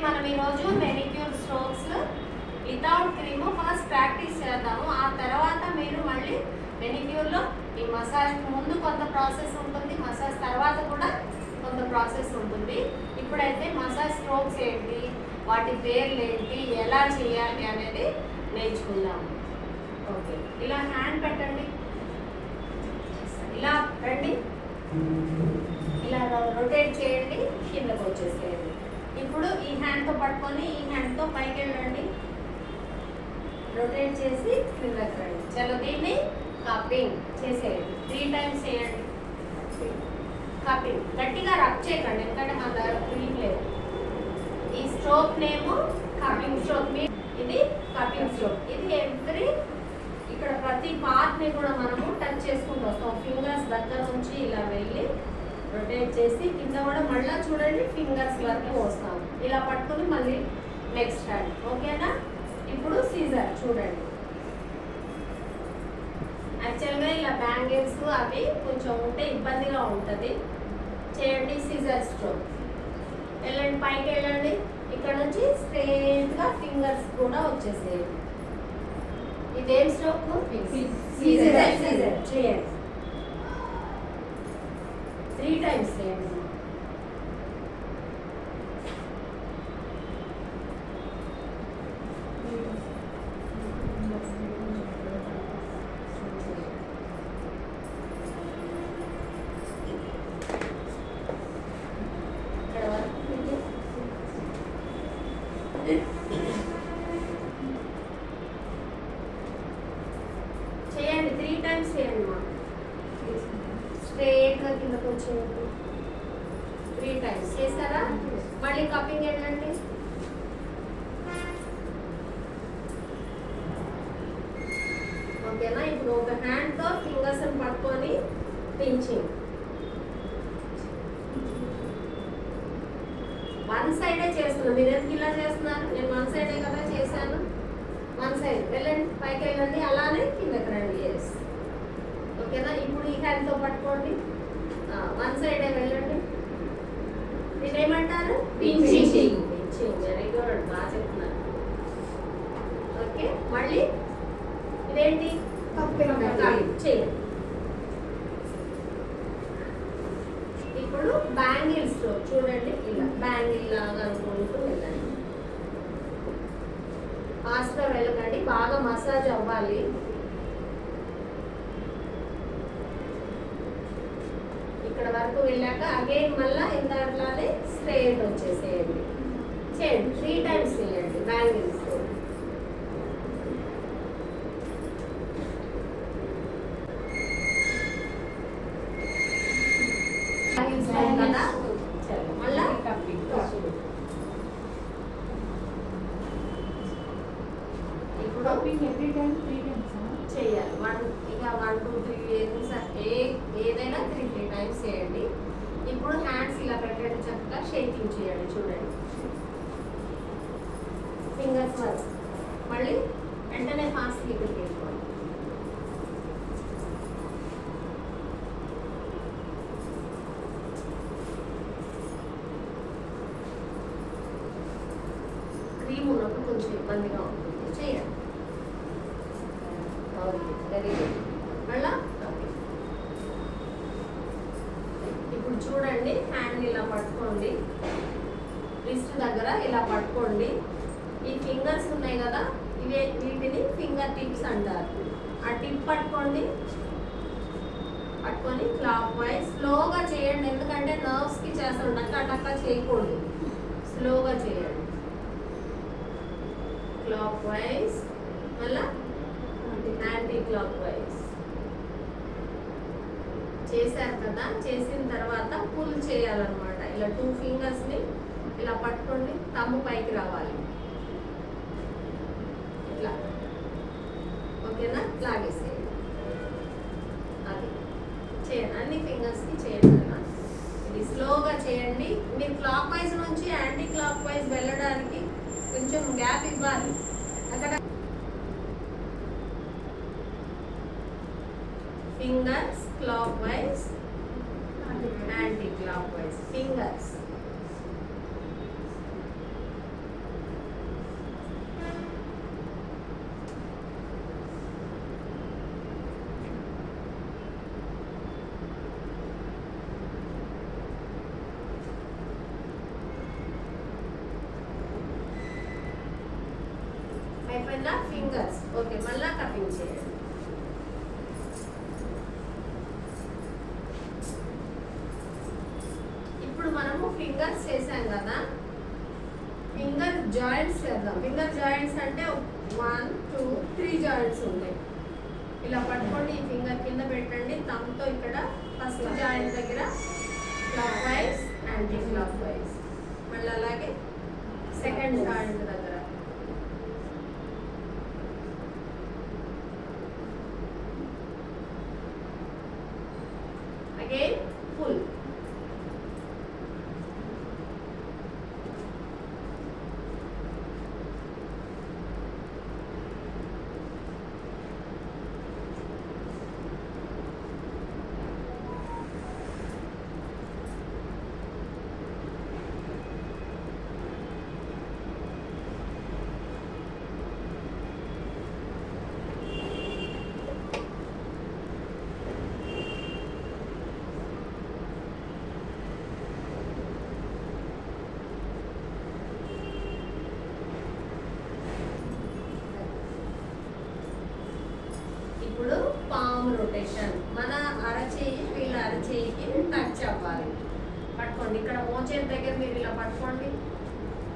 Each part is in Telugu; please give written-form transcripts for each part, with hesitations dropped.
మనం ఈరోజు manicure strokes without cream first practice చేద్దాము. ఆ తర్వాత మీరు మళ్ళీ మెనిక్యూర్లో ఈ మసాజ్ ముందు కొంత ప్రాసెస్ ఉంటుంది, మసాజ్ తర్వాత కూడా కొంత ప్రాసెస్ ఉంటుంది. ఇప్పుడైతే మసాజ్ స్ట్రోక్స్ ఏంటి, వాటి పేర్లు ఏంటి, ఎలా చేయాలి అనేది నేర్చుకుందాము. ఓకే, ఇలా హ్యాండ్ పెట్టండి, ఇలా రండి, ఇలా రొటేట్ చేయండి, కిందకు వచ్చేసేయండి. ఇప్పుడు ఈ హ్యాండ్తో పట్టుకొని ఈ హ్యాండ్తో పైకి వెళ్ళండి, రొటేట్ చేసి కిందకి రండి. చలో దీన్ని కప్పింగ్ చేసేయండి, 3 times చేయండి. కప్పింగ్ గట్టిగా రబ్ చేయకండి, ఎందుకంటే మా దగ్గర క్రీమ్ లేదు. ఈ స్ట్రోక్ నేమ్ కప్పింగ్ స్ట్రోక్. ఇది కప్పింగ్ స్ట్రోక్. ఇది ఇక్కడ ప్రతి పార్ట్ని కూడా మనము టచ్ చేసుకుంటూ వస్తాం. ఫింగర్స్ దగ్గర నుంచి ఇలా వెళ్ళి రొటేట్ చేసి కింద కూడా మళ్ళీ చూడండి ఫింగర్స్ వరకు వస్తాం. ఇలా పట్టుకొని మళ్ళీ నెక్స్ట్ హ్యాండ్. ఓకేనా? ఇప్పుడు సీజర్ చూడండి. యాక్చువల్గా ఇలా బ్యాంగిల్స్ అవి కొంచెం ఉంటే ఇబ్బందిగా ఉంటుంది, చేయండి సీజర్ స్ట్రోక్. వెళ్ళండి, పైకి వెళ్ళండి, ఇక్కడ నుంచి స్ట్రెయిట్గా ఫింగర్స్ కూడా వచ్చేసేయండి. ఇదేం స్ట్రోక్? సీజర్ చేయండి, 3 times చేయండి. చేయండి 3 times చేయండి మా స్ట్రైట్గా కిందకు వచ్చేయండి. 3 times చేస్తారా? మళ్ళీ కప్పింగ్ వెళ్ళండి. ఓకేనా? ఇప్పుడు ఒక హ్యాండ్తో ఫింగర్స్ పట్టుకొని పించింగ్. 1 side చేస్తున్నాను. మీరు ఎందుకు ఇలా చేస్తున్నారు? నేను 1 side కదా చేశాను. 1 side వెళ్ళండి, పైకి వెళ్ళండి, అలానే కిందకి రండి. ఎస్, ఓకేనా? ఇప్పుడు ఈ హ్యాండ్తో పట్టుకోండి, 1 side వెళ్ళండి. ఇదేమంటారు? పించింగ్. పించింగ్, వెరీ గుడ్, బాగా చెప్తున్నారు. ఓకే, మళ్ళీ ఇదేంటి? చేయండి. ఇప్పుడు బ్యాంగిల్స్ చూడండి, ఇలా బ్యాంగిల్ లాగా అనుకుంటూ వెళ్ళండి. ఫాస్ట్గా వెళ్ళకండి, బాగా మసాజ్ అవ్వాలి. ఇక్కడ వరకు వెళ్ళాక అగైన్ మళ్ళీ ఇందాకలానే స్ట్రైట్ వచ్చేసేయండి. చేయండి, 3 times చేయండి బ్యాంగిల్స్. కదా, మళ్ళా చేయాలి. 1 2 3 ఏదైనా 3 times చేయండి. ఇప్పుడు హ్యాండ్స్ ఇలా పెట్టండి, చక్కగా షేకింగ్ చేయండి. చూడండి ఫింగర్స్ వరకు, మళ్ళీ వెంటనే ఫాస్ట్ ఇక్కడికి వెళ్ళిపోండి. క్రీమ్ ఉన్నప్పుడు కొంచెం ఇబ్బందిగా ఉంటుంది, చేయండి. Okay, very good. మళ్ళా ఇప్పుడు చూడండి, హ్యాండ్ ఇలా పట్టుకోండి, రిస్ట్ దగ్గర ఇలా పట్టుకోండి. ఈ ఫింగర్స్ ఉన్నాయి కదా, వీటిని ఫింగర్ టిప్స్ అంటారు. ఆ టిప్ పట్టుకోండి, పట్టుకొని క్లాక్ వైజ్ స్లోగా చేయండి, ఎందుకంటే నర్వ్స్కి చేస్తాం. టక్కా చేయకూడదు, స్లోగా చేయండి. క్లాక్ వైజ్, మళ్ళా యాంటీ క్లాక్ వైజ్ చేశారు కదా. చేసిన తర్వాత పుల్ చేయాలన్నమాట. ఇలా 2 ఫింగర్స్ని ఇలా పట్టుకోండి, తమ్ము పైకి రావాలి, ఇట్లా. ఓకేనా? లాగేసేయండి. అది చేయండి, అన్ని ఫింగర్స్కి చేయండి కదా. ఇది స్లోగా చేయండి. మీరు క్లాక్ వైజ్ నుంచి యాంటీ క్లాక్ వైజ్ వెళ్ళడానికి కొంచెం గ్యాప్ ఇవ్వాలి. అక్కడ fingers clockwise, anti-clockwise. Fingers అయిపోయిందా ఫింగర్స్ ఓకే మళ్ళా కపింగ్ చేయండి. ఇప్పుడు మనము ఫింగర్స్ చేసాం కదా, ఫింగర్ జాయింట్స్ చేద్దాం. ఫింగర్ జాయింట్స్ అంటే 1 2 3 జాయింట్స్ ఉంటాయి. ఇలా పట్టుకోండి, ఈ ఫింగర్ కింద పెట్టండి, థంబ్తో ఇక్కడ ఫస్ట్ జాయింట్ దగ్గర clock wise anti clock wise, మళ్ళీ అలాగే సెకండ్ జాయింట్ దగ్గర again pull. ఇప్పుడు పామ్ రొటేషన్, మన అరచేయి వీళ్ళ అరచేయికి టచ్ అవ్వాలి. పట్టుకోండి, ఇక్కడ మోచేతి దగ్గర మీరు ఇలా పట్టుకోండి,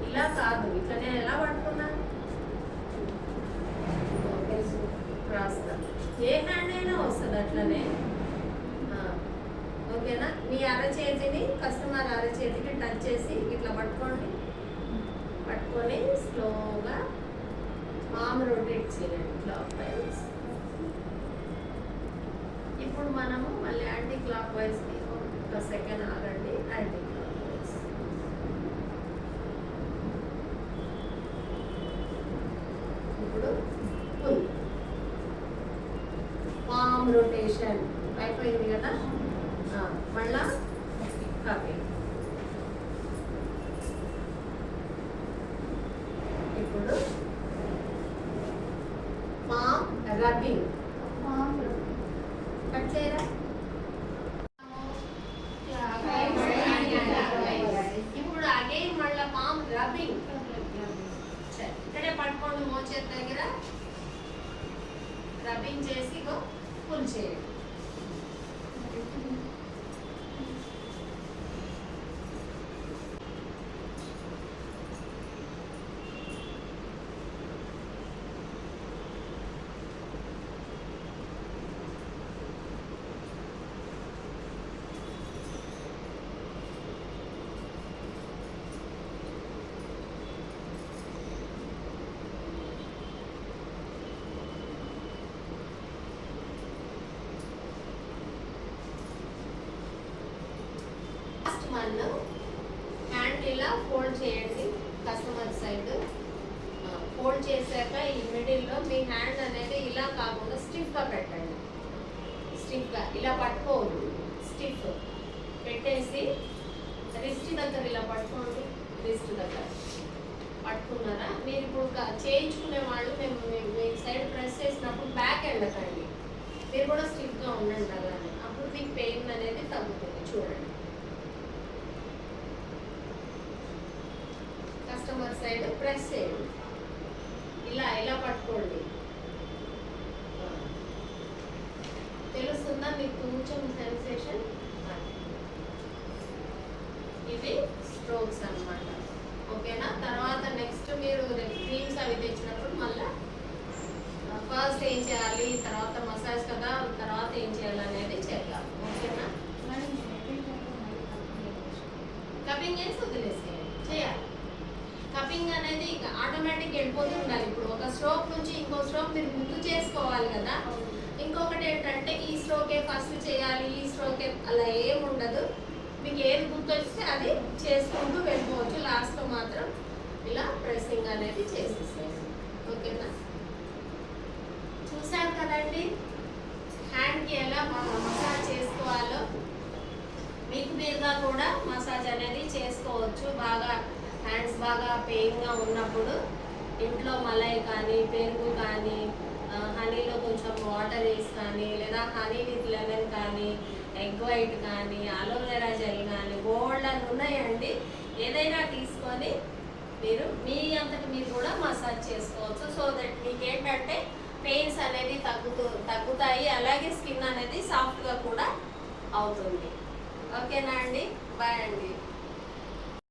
ఇలా కాదు ఇట్లా నేను ఎలా పట్టుకున్నాను రాస్తా, ఏ హ్యాండ్ అయినా వస్తుంది అట్లనే ఓకేనా. మీ అరచేతిని కస్టమర్ అరచేతికి టచ్ చేసి ఇట్లా పట్టుకోండి, పట్టుకొని స్లోగా పామ్ రొటేట్ చేయండి క్లాక్ వైజ్. ఇప్పుడు మనము మళ్ళీ యాంటీ క్లాక్ వైజ్కి ఒక సెకండ్ ఆగండి, యాంటీ క్లాక్ వైజ్. ఇప్పుడు ఫుల్ పామ్ రొటేషన్ అయిపోయింది కదా, మళ్ళా కపింగ్. ఇప్పుడు పామ్ రబ్బింగ్, కట్ చేయరా. ఇప్పుడు అగైన్ మళ్ళీ పామ్ రబ్బింగ్, ఇక్కడే పట్టుకోండి మోచేతి దగ్గర రబ్బింగ్ చేసి పుల్ చేయండి. హ్యాండ్ ఇలా ఫోల్డ్ చేయండి కస్టమర్ సైడ్. ఫోల్డ్ చేశాక ఈ మిడిల్లో మీ హ్యాండ్ అనేది ఇలా కాకుండా స్టిఫ్గా పెట్టండి. స్టిఫ్గా ఇలా పట్టుకోవద్దు, స్టిఫ్ పెట్టేసి రిస్ట్ దగ్గర ఇలా పట్టుకోండి. రిస్ట్ దగ్గర పట్టుకున్నారా, మీరు ఇప్పుడు చేయించుకునే వాళ్ళు మీ సైడ్ ప్రెస్ చేసినప్పుడు బ్యాక్ వెళ్ళకండి, మీరు కూడా స్టిఫ్గా ఉండండి అలానే, అప్పుడు మీకు పెయిన్ అనేది తగ్గుతుంది. చూడండి కస్టమర్ సైడ్ ప్రెస్ చేయండి, ఇలా ఇలా పట్టుకోండి. తెలుస్తుందా మీకు కొంచెం సెన్సేషన్? ఇవి స్ట్రోక్స్ అన్నమాట ఓకేనా. తర్వాత నెక్స్ట్ మీరు క్రీమ్స్ అవి తెచ్చినప్పుడు మళ్ళీ ఫస్ట్ ఏం చేయాలి, తర్వాత మసాజ్ కదా, తర్వాత ఏం చేయాలి అనేది చేద్దాం ఓకేనా. కపింగ్ చేసి వదిలేసేయాలి, చేయాలి. కపింగ్ అనేది ఆటోమేటిక్ వెళ్ళిపోతూ ఉండాలి. ఇప్పుడు ఒక స్ట్రోక్ నుంచి ఇంకో స్ట్రోక్ మీరు ముందు చేసుకోవాలి కదా. ఇంకొకటి ఏంటంటే ఈ స్ట్రోకే ఫస్ట్ చేయాలి, ఈ స్ట్రోకే అలా ఏమి ఉండదు. మీకు ఏది గుర్తొస్తే అది చేసుకుంటూ వెళ్ళిపోవచ్చు. లాస్ట్లో మాత్రం ఇలా ప్రెస్సింగ్ అనేది చేసేసేయాలి ఓకేనా. చూసారు కదండి హ్యాండ్కి ఎలా మసాజ్ చేసుకోవాలో. మీకు మీరుగా కూడా మసాజ్ అనేది చేసుకోవచ్చు. బాగా హ్యాండ్స్ బాగా పెయిన్గా ఉన్నప్పుడు ఇంట్లో మలై కానీ పెరుగు కానీ హనీలో కొంచెం వాటర్ వేసి కానీ, లేదా హనీ విత్ లెమన్ కానీ, ఎగ్ వైట్ కానీ, అలోవెరా జెల్ కానీ, గోల్డ్ అని ఉన్నాయండి. ఏదైనా తీసుకొని మీరు మీ అంతటి మీరు కూడా మసాజ్ చేసుకోవచ్చు. సో దట్ మీకు ఏంటంటే పెయిన్స్ అనేది తగ్గుతాయి, అలాగే స్కిన్ అనేది సాఫ్ట్గా కూడా అవుతుంది. ఓకేనా అండి? బాయ్ అండి.